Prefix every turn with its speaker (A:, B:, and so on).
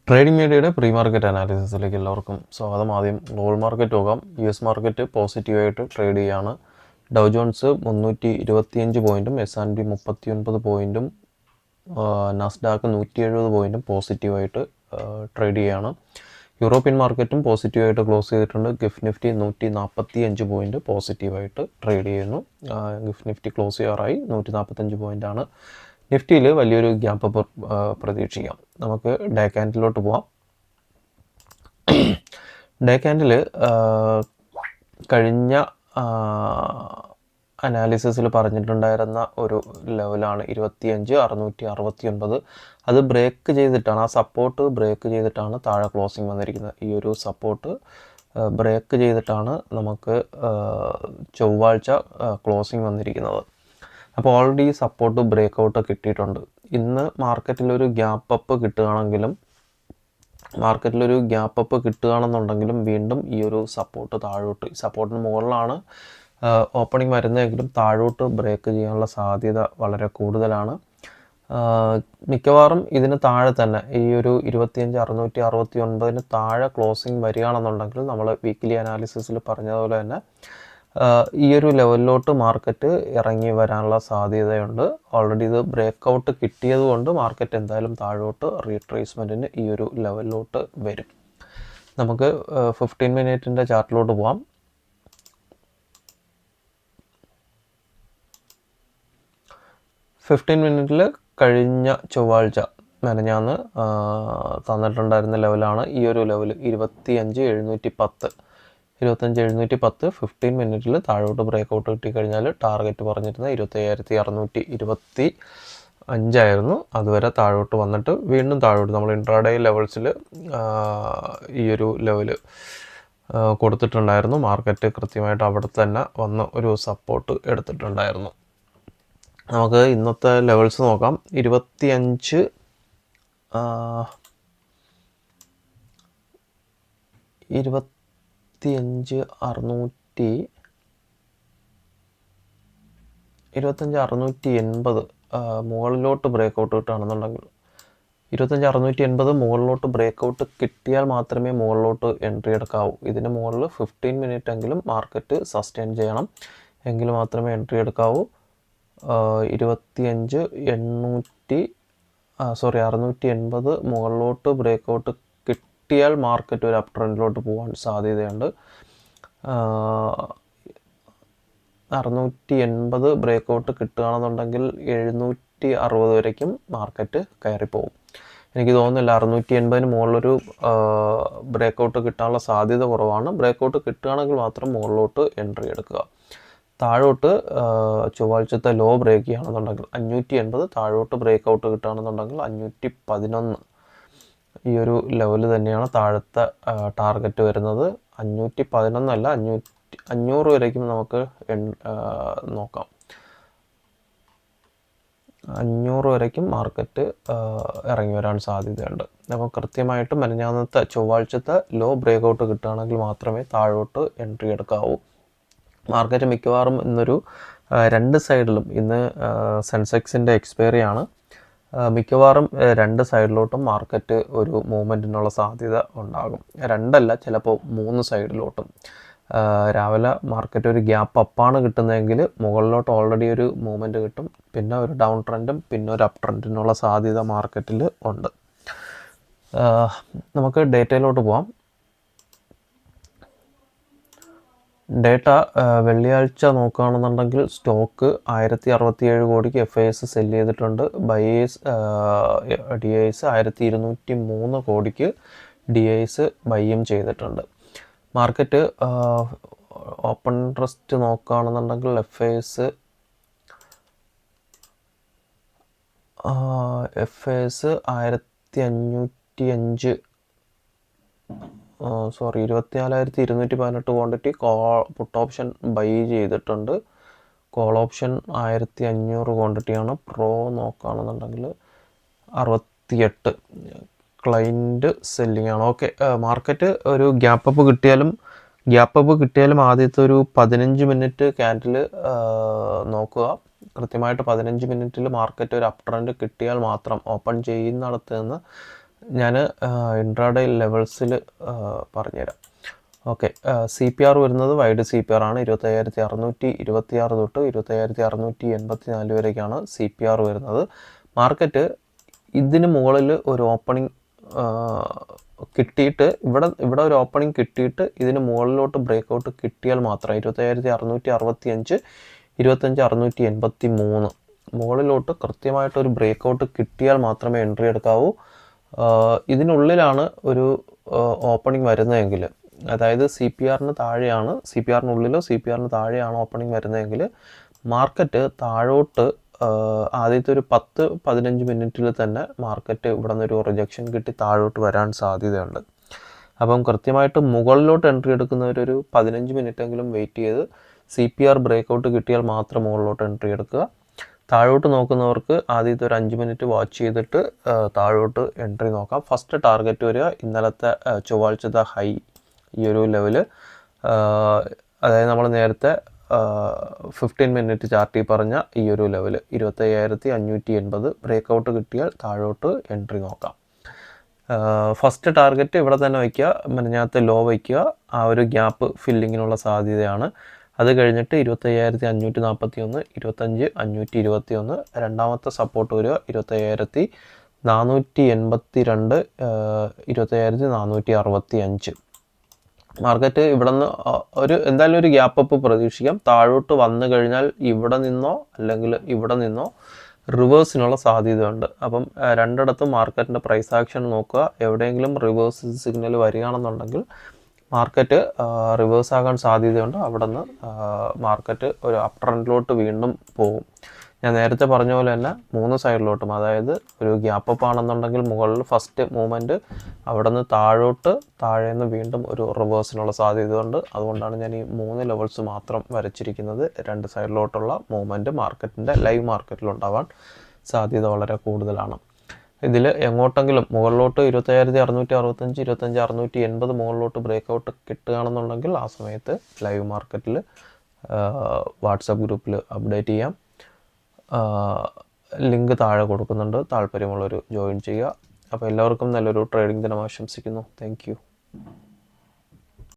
A: Trading മീഡിയയുടെ pre market അനാലിസിസിലേക്ക് എല്ലാവർക്കും സ്വാഗതം. ആദ്യം ഗ്ലോബൽ മാർക്കറ്റ് നോക്കാം. US മാർക്കറ്റ് പോസിറ്റീവായിട്ട് ട്രേഡ് ചെയ്യുകയാണ്. ഡൗ ജോൺസ് 325 പോയിൻറ്റും S&P 39 പോയിൻറ്റും നാസ്ഡാക്ക് 170 പോയിൻറ്റും പോസിറ്റീവായിട്ട് ട്രേഡ് ചെയ്യുകയാണ്. യൂറോപ്യൻ മാർക്കറ്റും പോസിറ്റീവായിട്ട് ക്ലോസ് ചെയ്തിട്ടുണ്ട്. ഗിഫ് നിഫ്റ്റി 145 പോയിൻറ്റ് പോസിറ്റീവായിട്ട് ട്രേഡ് ചെയ്യുന്നു. ഗിഫ് നിഫ്റ്റി ക്ലോസ് ചെയ്യാറായി 145 പോയിൻ്റാണ്. നിഫ്റ്റിയിൽ വലിയൊരു ഗ്യാപ്പ് അപ്പ് പ്രതീക്ഷിക്കാം. നമുക്ക് ഡേ ക്യാൻഡിലോട്ട് പോവാം. ഡേ ക്യാൻഡിൽ കഴിഞ്ഞ അനാലിസിസിൽ പറഞ്ഞിട്ടുണ്ടായിരുന്ന ഒരു ലെവലാണ് 25,669. അത് ബ്രേക്ക് ചെയ്തിട്ടാണ്, ആ സപ്പോർട്ട് ബ്രേക്ക് ചെയ്തിട്ടാണ് താഴെ ക്ലോസിങ് വന്നിരിക്കുന്നത്. ഈ ഒരു സപ്പോർട്ട് ബ്രേക്ക് ചെയ്തിട്ടാണ് നമുക്ക് ചൊവ്വാഴ്ച ക്ലോസിങ് വന്നിരിക്കുന്നത്. അപ്പോൾ ഓൾറെഡി സപ്പോർട്ട് ബ്രേക്ക് ഔട്ട് കിട്ടിയിട്ടുണ്ട്. ഇന്ന് മാർക്കറ്റിലൊരു ഗ്യാപ്പ് അപ്പ് കിട്ടുകയാണെന്നുണ്ടെങ്കിലും വീണ്ടും ഈ ഒരു സപ്പോർട്ട് സപ്പോർട്ടിന് മുകളിലാണ് ഓപ്പണിംഗ് വരുന്നതെങ്കിലും താഴോട്ട് ബ്രേക്ക് ചെയ്യാനുള്ള സാധ്യത വളരെ കൂടുതലാണ്. മിക്കവാറും ഇതിന് താഴെ തന്നെ ഈ ഒരു 25,669 താഴെ ക്ലോസിങ് വരികയാണെന്നുണ്ടെങ്കിൽ നമ്മൾ വീക്ക്ലി അനാലിസിസിൽ പറഞ്ഞതുപോലെ തന്നെ ഈ ഒരു ലെവലിലോട്ട് മാർക്കറ്റ് ഇറങ്ങി വരാനുള്ള സാധ്യതയുണ്ട്. ഓൾറെഡി ഇത് ബ്രേക്ക് ഔട്ട് കിട്ടിയത് കൊണ്ട് മാർക്കറ്റ് എന്തായാലും താഴോട്ട് റീട്രേസ്മെൻറ്റിന് ഈ ഒരു ലെവലിലോട്ട് വരും. നമുക്ക് 15 മിനിറ്റിൻ്റെ ചാർട്ടിലോട്ട് പോവാം. മിനിറ്റിൽ കഴിഞ്ഞ ചൊവ്വാഴ്ച മെനഞ്ഞാന്ന് തന്നിട്ടുണ്ടായിരുന്ന ലെവലാണ് ഈ ഒരു ലെവൽ 25,710. 15 മിനിറ്റിൽ താഴോട്ട് ബ്രേക്ക് ഔട്ട് കിട്ടിക്കഴിഞ്ഞാൽ ടാർഗറ്റ് പറഞ്ഞിരുന്നത് 25,625 അതുവരെ താഴോട്ട് വന്നിട്ട് വീണ്ടും താഴോട്ട് നമ്മൾ ഇൻട്രാഡേ ലെവൽസിൽ ഈ ഒരു ലെവൽ കൊടുത്തിട്ടുണ്ടായിരുന്നു. മാർക്കറ്റ് കൃത്യമായിട്ട് അവിടെ തന്നെ വന്ന് ഒരു സപ്പോർട്ട് എടുത്തിട്ടുണ്ടായിരുന്നു. നമുക്ക് ഇന്നത്തെ ലെവൽസ് നോക്കാം. 25,680 മുകളിലോട്ട് ബ്രേക്ക് ഔട്ട് കിട്ടുകയാണെന്നുണ്ടെങ്കിൽ 25,680 മുകളിലോട്ട് ബ്രേക്ക് ഔട്ട് കിട്ടിയാൽ മാത്രമേ മുകളിലോട്ട് എൻട്രി എടുക്കാവൂ. ഇതിന് മുകളിൽ 15 മിനിറ്റ് എങ്കിലും മാർക്കറ്റ് സസ്റ്റെയിൻ ചെയ്യണം, എങ്കിൽ മാത്രമേ എൻട്രി എടുക്കാവൂ. 680 മുകളിലോട്ട് ബ്രേക്ക് ഔട്ട് കിട്ടിയാൽ മാർക്കറ്റ് ഒരു അപ് ട്രെൻഡിലോട്ട് പോകാൻ സാധ്യതയുണ്ട്. 680 ബ്രേക്ക് ഔട്ട് കിട്ടുകയാണെന്നുണ്ടെങ്കിൽ 760 വരയ്ക്കും മാർക്കറ്റ് കയറിപ്പോകും. എനിക്ക് തോന്നുന്നില്ല 680 മുകളിലൊരു ബ്രേക്ക് ഔട്ട് കിട്ടാനുള്ള സാധ്യത കുറവാണ്. ബ്രേക്ക് ഔട്ട് കിട്ടുകയാണെങ്കിൽ മാത്രം മുകളിലോട്ട് എൻട്രി എടുക്കുക. താഴോട്ട് ചൊവ്വാഴ്ചത്തെ ലോ ബ്രേക്ക് ചെയ്യുകയാണെന്നുണ്ടെങ്കിൽ 580 താഴോട്ട് ബ്രേക്ക് ഔട്ട് കിട്ടുകയാണെന്നുണ്ടെങ്കിൽ 511 ഈ ഒരു ലെവൽ തന്നെയാണ് താഴത്തെ ടാർഗറ്റ് വരുന്നത്. 511 അല്ല 500 വരയ്ക്കും നമുക്ക് നോക്കാം. 500 വരയ്ക്കും മാർക്കറ്റ് ഇറങ്ങി വരാൻ സാധ്യതയുണ്ട്. അപ്പോൾ കൃത്യമായിട്ട് മെനഞ്ഞാന്നത്തെ ചൊവ്വാഴ്ചത്തെ ലോ ബ്രേക്ക് ഔട്ട് കിട്ടുകയാണെങ്കിൽ മാത്രമേ താഴോട്ട് എൻട്രി എടുക്കാവൂ. മാർക്കറ്റ് മിക്കവാറും ഇന്നൊരു രണ്ട് സൈഡിലും, ഇന്ന് സെൻസെക്സിൻ്റെ എക്സ്പയറി ആണ്, മിക്കവാറും രണ്ട് സൈഡിലോട്ടും മാർക്കറ്റ് ഒരു മൂവ്മെൻറ്റിനുള്ള സാധ്യത ഉണ്ടാകും. രണ്ടല്ല, ചിലപ്പോൾ 3 സൈഡിലോട്ടും. രാവിലെ മാർക്കറ്റ് ഒരു ഗ്യാപ്പ് അപ്പാണ് കിട്ടുന്നതെങ്കിൽ മുകളിലോട്ട് ഓൾറെഡി ഒരു മൂവ്മെൻറ്റ് കിട്ടും, പിന്നെ ഒരു ഡൗൺ ട്രെൻഡും പിന്നെ ഒരു അപ്പ് ട്രെൻഡിനുള്ള സാധ്യത മാർക്കറ്റിൽ ഉണ്ട്. നമുക്ക് ഡേറ്റയിലോട്ട് പോവാം. ഡേറ്റ വെള്ളിയാഴ്ച നോക്കുകയാണെന്നുണ്ടെങ്കിൽ സ്റ്റോക്ക് 1067 കോടിക്ക് FIS സെല് ചെയ്തിട്ടുണ്ട്. DIs 1203 കോടിക്ക് DIs ബൈയും ചെയ്തിട്ടുണ്ട്. മാർക്കറ്റ് ഓപ്പൺ ഇൻട്രസ്റ്റ് നോക്കുകയാണെന്നുണ്ടെങ്കിൽ FIS 1505 24,218 quantity put option buy ചെയ്തിട്ടുണ്ട്. കോൾ ഓപ്ഷൻ 1500 ക്വാണ്ടിറ്റിയാണ്. പ്രോ നോക്കുകയാണെന്നുണ്ടെങ്കിൽ 68 ക്ലൈൻറ്റ് സെല്ലിംഗ് ആണ്. ഓക്കെ, മാർക്കറ്റ് ഒരു ഗ്യാപ്പ് അപ്പ് കിട്ടിയാലും ആദ്യത്തെ ഒരു 15 മിനിറ്റ് ക്യാൻഡിൽ നോക്കുക. കൃത്യമായിട്ട് 15 മിനിറ്റിൽ മാർക്കറ്റ് ഒരു അപ് ട്രെൻഡ് കിട്ടിയാൽ മാത്രം ഓപ്പൺ ചെയ്യുന്നിടത്ത് നിന്ന് ഞാൻ ഇൻട്രാഡേ ലെവൽസിൽ പറഞ്ഞുതരാം. ഓക്കെ, CPR വരുന്നത് വൈഡ് CPR ആണ്. 25,626 തൊട്ട് 25,684 വരേക്കാണ് CPR വരുന്നത്. മാർക്കറ്റ് ഇതിന് മുകളിൽ ഒരു ഓപ്പണിംഗ് കിട്ടിയിട്ട് ഇവിടെ ഒരു ഓപ്പണിംഗ് കിട്ടിയിട്ട് ഇതിന് മുകളിലോട്ട് ബ്രേക്കൗട്ട് കിട്ടിയാൽ മാത്രം 25,665, 25,683 മുകളിലോട്ട് കൃത്യമായിട്ടൊരു ബ്രേക്കൗട്ട് കിട്ടിയാൽ മാത്രമേ എൻട്രി എടുക്കാവൂ. ഇതിനുള്ളിലാണ് ഒരു ഓപ്പണിംഗ് വരുന്നതെങ്കിൽ, അതായത് CPRന് താഴെയാണ്, CPRനുള്ളിലോ CPRന് താഴെയാണ് ഓപ്പണിംഗ് വരുന്നതെങ്കിൽ മാർക്കറ്റ് താഴോട്ട് ആദ്യത്തെ ഒരു 10-15 മിനിറ്റിൽ തന്നെ മാർക്കറ്റ് ഇവിടെ നിന്നൊരു റിജക്ഷൻ കിട്ടി താഴോട്ട് വരാൻ സാധ്യതയുണ്ട്. അപ്പം കൃത്യമായിട്ട് മുകളിലോട്ട് എൻട്രി എടുക്കുന്നവരൊരു 15 മിനിറ്റെങ്കിലും വെയിറ്റ് ചെയ്ത് CPR ബ്രേക്കൗട്ട് കിട്ടിയാൽ മാത്രം മുകളിലോട്ട് എൻട്രി എടുക്കുക. താഴോട്ട് നോക്കുന്നവർക്ക് ആദ്യത്തെ ഒരു 5 മിനിറ്റ് വാച്ച് ചെയ്തിട്ട് താഴോട്ട് എൻട്രി നോക്കാം. ഫസ്റ്റ് ടാർഗറ്റ് വരിക ഇന്നലത്തെ ചൊവ്വാഴ്ചത്തെ ഹൈ, ഈ ഒരു ലെവല്, അതായത് നമ്മൾ നേരത്തെ 15 മിനിറ്റ് ചാർട്ടിൽ പറഞ്ഞ ഈ ഒരു ലെവല് 25,580 ബ്രേക്കൗട്ട് കിട്ടിയാൽ താഴോട്ട് എൻട്രി നോക്കാം. ഫസ്റ്റ് ടാർഗറ്റ് ഇവിടെ തന്നെ വയ്ക്കുക, മിനിഞ്ഞാത്ത ലോ വയ്ക്കുക, ആ ഒരു ഗ്യാപ്പ് ഫില്ലിങ്ങിനുള്ള സാധ്യതയാണ്. അത് കഴിഞ്ഞിട്ട് 25,541, 25,521. രണ്ടാമത്തെ സപ്പോർട്ട് വരിക 25,482, 25,465. മാർക്കറ്റ് ഇവിടെ നിന്ന് എന്തായാലും ഒരു ഗ്യാപ്പ് അപ്പ് പ്രതീക്ഷിക്കാം. താഴോട്ട് വന്നു കഴിഞ്ഞാൽ ഇവിടെ നിന്നോ അല്ലെങ്കിൽ ഇവിടെ നിന്നോ റിവേഴ്സിനുള്ള സാധ്യതയുണ്ട്. അപ്പം രണ്ടിടത്തും മാർക്കറ്റിൻ്റെ പ്രൈസ് ആക്ഷൻ നോക്കുക. എവിടെയെങ്കിലും റിവേഴ്സ് സിഗ്നൽ വരികയാണെന്നുണ്ടെങ്കിൽ മാർക്കറ്റ് റിവേഴ്സ് ആകാൻ സാധ്യതയുണ്ട്. അവിടെ നിന്ന് മാർക്കറ്റ് ഒരു അപ് ട്രെൻഡിലോട്ട് വീണ്ടും പോകും. ഞാൻ നേരത്തെ പറഞ്ഞ പോലെ തന്നെ 3 സൈഡിലോട്ടും, അതായത് ഒരു ഗ്യാപ്പ് അപ്പ് ആണെന്നുണ്ടെങ്കിൽ മുകളിൽ ഫസ്റ്റ് മൂവ്മെൻറ്റ്, അവിടെ നിന്ന് താഴേന്ന് വീണ്ടും ഒരു റിവേഴ്സിനുള്ള സാധ്യതയുണ്ട്. അതുകൊണ്ടാണ് ഞാൻ ഈ 3 ലെവൽസ് മാത്രം വരച്ചിരിക്കുന്നത്. 2 സൈഡിലോട്ടുള്ള മൂവ്മെൻറ്റ് മാർക്കറ്റിൻ്റെ ലൈവ് മാർക്കറ്റിലുണ്ടാവാൻ സാധ്യത വളരെ കൂടുതലാണ്. ഇതിൽ എങ്ങോട്ടെങ്കിലും മുകളിലോട്ട് 25,665, 25,680 മുകളിലോട്ട് ബ്രേക്കൗട്ട് കിട്ടുകയാണെന്നുണ്ടെങ്കിൽ ആ സമയത്ത് ലൈവ് മാർക്കറ്റിൽ വാട്സപ്പ് ഗ്രൂപ്പിൽ അപ്ഡേറ്റ് ചെയ്യാം. ലിങ്ക് താഴെ കൊടുക്കുന്നുണ്ട്, താല്പര്യമുള്ളവർ ജോയിൻ ചെയ്യുക. അപ്പോൾ എല്ലാവർക്കും നല്ലൊരു ട്രേഡിംഗ് ദിനം ആശംസിക്കുന്നു. Thank you.